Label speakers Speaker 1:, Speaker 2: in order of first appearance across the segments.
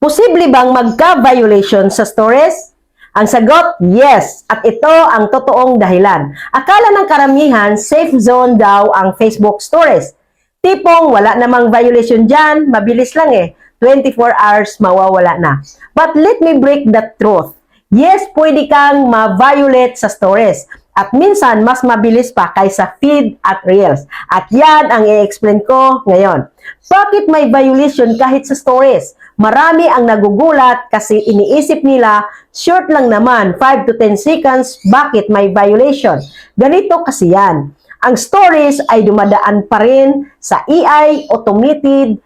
Speaker 1: Posible bang magka-violation sa stories? Ang sagot, yes. At ito ang totoong dahilan. Akala ng karamihan, safe zone daw ang Facebook stories. Tipong wala namang violation dyan, mabilis lang 24 hours mawawala na. But let me break the truth. Yes, pwede kang ma-violate sa stories. At minsan, mas mabilis pa kaysa feed at reels. At yan ang i-explain ko ngayon. Bakit may violation kahit sa stories? Marami ang nagugulat kasi iniisip nila, short lang naman, 5 to 10 seconds, bakit may violation? Ganito kasi yan. Ang stories ay dumadaan pa rin sa AI automated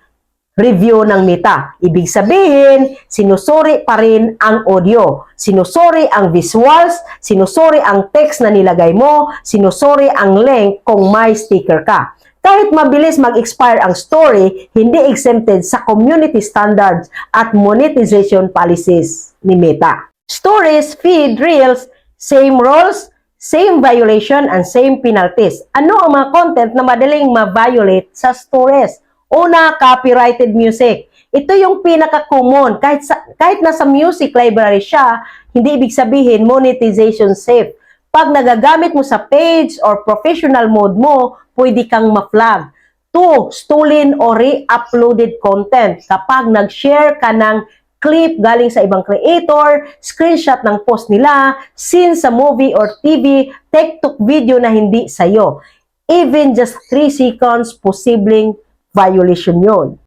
Speaker 1: review ng Meta. Ibig sabihin, sinusuri pa rin ang audio, sinusuri ang visuals, sinusuri ang text na nilagay mo, sinusuri ang link kung may sticker ka. Kahit mabilis mag-expire ang story, hindi exempted sa community standards at monetization policies ni Meta. Stories, feed, reels, same rules, same violation, and same penalties. Ano ang mga content na madaling ma-violate sa stories? Una, copyrighted music. Ito yung pinaka-common. Kahit nasa music library siya, hindi ibig sabihin monetization safe. Pag nagagamit mo sa page or professional mode mo, pwede kang ma-flag. 2, stolen or re-uploaded content. Kapag nag-share ka ng clip galing sa ibang creator, screenshot ng post nila, scene sa movie or TV, TikTok video na hindi sa'yo. Even just 3 seconds, posibleng violation yun.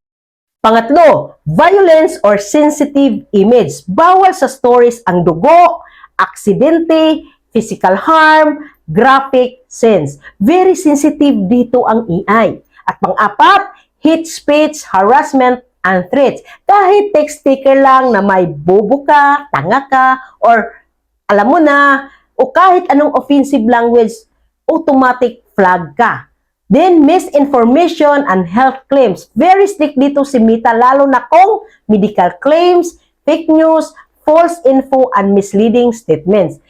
Speaker 1: Pangatlo, violence or sensitive image. Bawal sa stories ang dugo, aksidente, physical harm, graphic scenes. Very sensitive dito ang AI. At pang-apat, hate speech, harassment, and threats. Kahit text sticker lang na may bobo ka, tanga ka, or alam mo na, o kahit anong offensive language, automatic flag ka. Then, misinformation and health claims. Very strict dito si Meta, lalo na kung medical claims, fake news, false info, and misleading statements.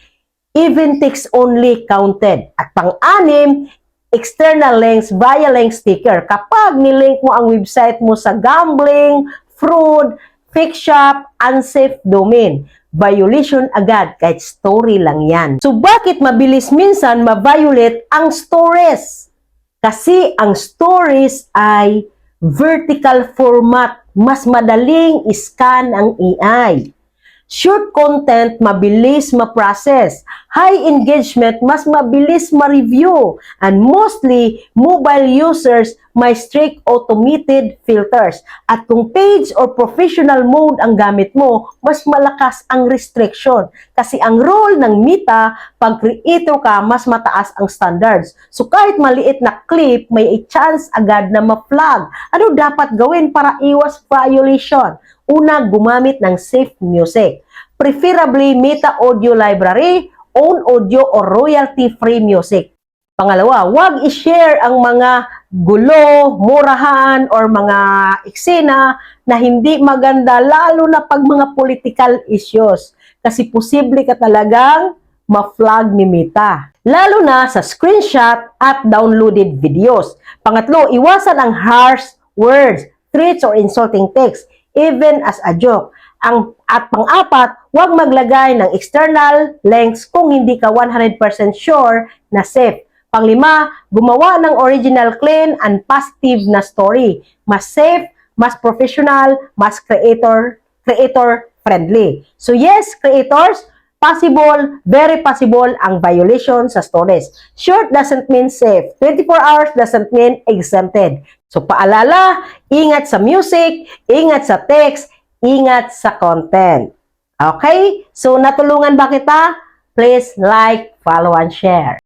Speaker 1: Even text only counted. At pang-anim, external links via link sticker. Kapag nilink mo ang website mo sa gambling, fraud, fake shop, unsafe domain, violation agad kahit story lang yan. So bakit mabilis minsan ma-violate ang stories? Kasi ang stories ay vertical format, mas madaling iscan ang AI. Short content, mabilis ma-process. High engagement, mas mabilis ma-review. And mostly, mobile users may strict automated filters. At kung page or professional mode ang gamit mo, mas malakas ang restriction. Kasi ang role ng Meta, pag creator ka, mas mataas ang standards. So kahit maliit na clip, may a chance agad na ma-flag. Ano dapat gawin para iwas violation? Una, gumamit ng safe music. Preferably Meta Audio Library, own audio or royalty-free music. Pangalawa, huwag i-share ang mga gulo, murahan, or mga eksena na hindi maganda, lalo na pag mga political issues. Kasi posible ka talagang ma-flag ni Meta. Lalo na sa screenshot at downloaded videos. Pangatlo, iwasan ang harsh words, threats, or insulting text, even as a joke. At pang-apat, huwag maglagay ng external links kung hindi ka 100% sure na safe. Panglima, gumawa ng original, clean, and positive na story. Mas safe, mas professional, mas creator-friendly. So yes, creators, possible, very possible ang violation sa stories. Short doesn't mean safe. 24 hours doesn't mean exempted. So paalala, ingat sa music, ingat sa text, ingat sa content. Okay? So natulungan ba kita? Please like, follow, and share.